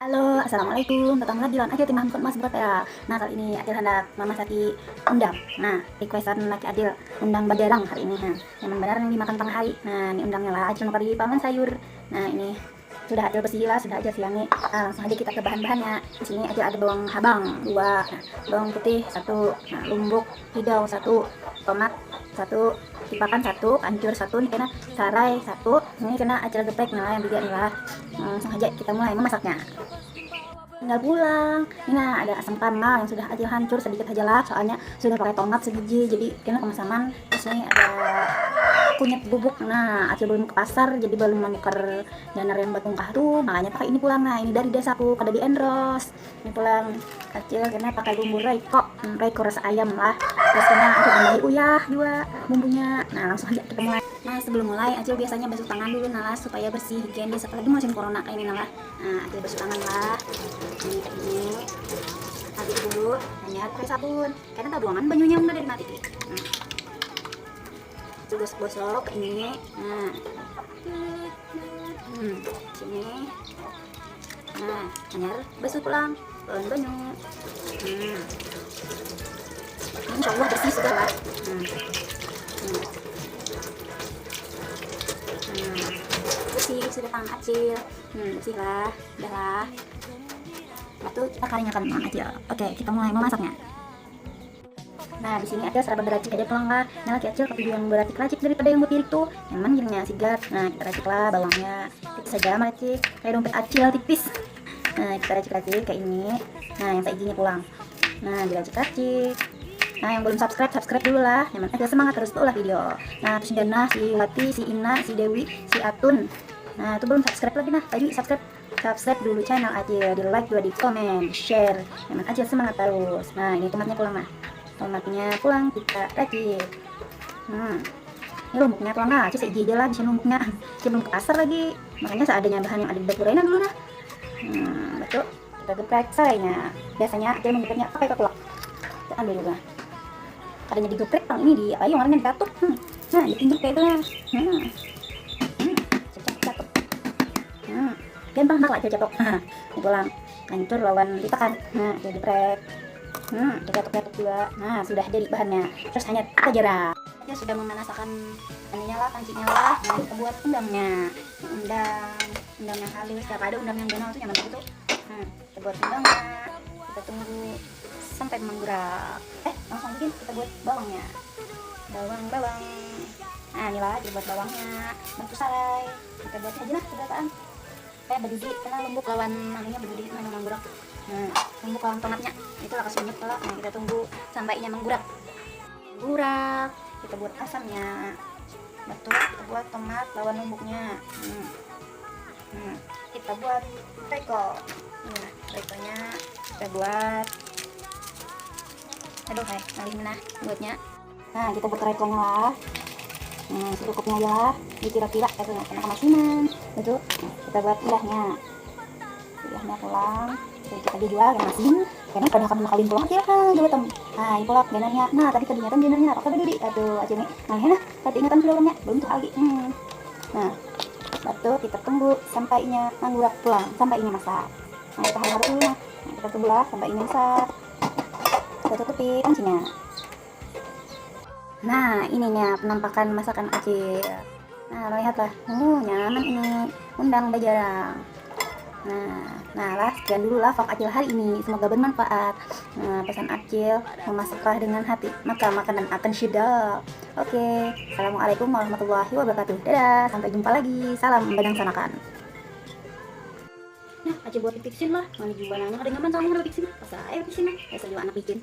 Halo, assalamualaikum. Datang lagi lawan Acil timah mas berat ya. Nah kali ini Acil hendak memasaki undang. Nah requestan laki Adil undang bajarang hari ini. Nah yang benar yang dimakan tengah hari. Nah ini undangnya lah Acil di paman sayur. Nah ini sudah Acil bersih lah, sudah Acil siangi. Nah, langsung aja kita ke bahan-bahannya. Di sini Acil ada bawang habang 2, nah, bawang putih 1, nah, lumbuk hijau 1, tomat 1, tipakan 1, hancur 1, ini kena sarai 1, ini kena Acil geprek nah yang 3 nih lah. Langsung aja kita mulai memasaknya. Tinggal pulang. Ini nah, ada asam tanah yang sudah Acil hancur sedikit aja lah, soalnya sudah pakai tomat sebiji jadi kena kemasaman. Terus ini ada kunyit bubuk. Nah Acil belum ke pasar jadi belum menukar janar yang batungkah tuh, makanya pakai ini pulang. Nah ini dari desaku kada di Endros. Ini pulang Acil karena pakai bumbu Royco rasa ayam lah. Terus kena Acil tambah uyah juga bumbunya. Nah langsung aja kita mulai. Nah sebelum mulai Acil biasanya basuh tangan dulu nah supaya bersih higienis, apalagi musim corona kayak ini nah. Nah Acil basuh tangan lah ini aduk dulu hanya pakai sabun karena tak buangan banyunya udah dari mati. Nah gosok ini. Nah sini. Nah hanya basuh pulang lawan banyu. Insya Allah bersih sudah lah. Bersih sudah tangan Acil. Bersih lah, udah lah. Itu kita keringkan aja. Oke, kita mulai memasaknya. Nah, di sini Acil serba beracik aja pulang lah. Nah, laki Acil tapi yang beracik-racik daripada yang putih itu. Yang manggilnya sigat. Nah, kita racik lah bawangnya. Kita saja meracik kayak dompet Acil tipis. Nah, kita racik-racik kayak ini. Nah, yang saijinya pulang. Nah, diracik-racik. Nah, yang belum subscribe dulu lah. Yang Acil semangat terus tuh lah video. Nah, terus Dana, si Lati, si Ina, si Dewi, si Atun. Nah, itu belum subscribe lagi nah. Tadi subscribe dulu channel Acil, di like juga di komen, share. Emang Acil semangat terus. Nah ini tomatnya pulang nah. Tomatnya pulang kita racik. Ini lumbuknya pulang lah. Acil seiji aja lah di sini lumbuknya. Acil belum ke pasar lagi. Makanya seadanya bahan yang ada di dapur dulu nah. Betul. Kita geprek sarainya. Biasanya Acil menggepreknya pakai kekulak. Kita ambil dulu lah. Kadanya digeprek tang ini di apa yang warnanya dikatuk. Nah ditinjuk kayak itu lah. Gampang banget Acil cetok. Nah, pulang hancur lawan ditekan. Nah, jadi geprek. Diketuk-ketuk juga. Nah, sudah jadi bahannya. Terus hanya kita jerah. Acil sudah memanaskan ininya lah, pancinya lah. Nah, kita buat undangnya. Undang yang halus. Siapa ada undang yang donal tuh yang itu. Kita buat undangnya. Kita tunggu sampai menggerak. Langsung bikin kita buat bawangnya. Bawang. Nah, inilah kita buat bawangnya. Bentuk sarai. Kita buat aja lah keberapaan. Kayak berdiri karena lumbuk lawan malunya berdiri mana menggurak. Lumbuk lawan tomatnya itulah kasih minyak kalau. Nah kita tunggu sampainya menggurak. Kita buat asamnya. Betul, kita buat tomat lawan lumbuknya. Kita buat Royco. Royconya kita buat. Aduh ngalih mana buatnya. Nah kita buat Royconya lah. Secukupnya aja lah, dikira-kira itu kena kemasinan itu. Kita buat ilahnya pulang, jadi kita dijual ke masin karena pada akan makalin pulang aja lah coba tem. Nah ini pulak denarnya. Nah tadi kedengaran denarnya apa dulu aduh aja nih nah tadi ingatan filmnya belum tuh lagi. Nah betul kita tunggu sampainya menggurak pulang sampai ini masak. Nah kita harus dulu nah kita tunggu lah sampai ini masak. Kita tutupi pancinya. Nah ininya penampakan masakan Acil. Nah lihatlah, nyaman ini undang bajarang. Nah lah sekian dulu lah vlog Acil hari ini, semoga bermanfaat. Nah pesan Acil, memasaklah dengan hati maka makanan akan sedap. Oke, assalamualaikum warahmatullahi wabarakatuh. Dadah, sampai jumpa lagi. Salam badang sanakan. Nah Acil buat bikin lah, mana juga nanya ada nyaman sama udah bikin. Pas saya bikin lah, saya juga anak bikin.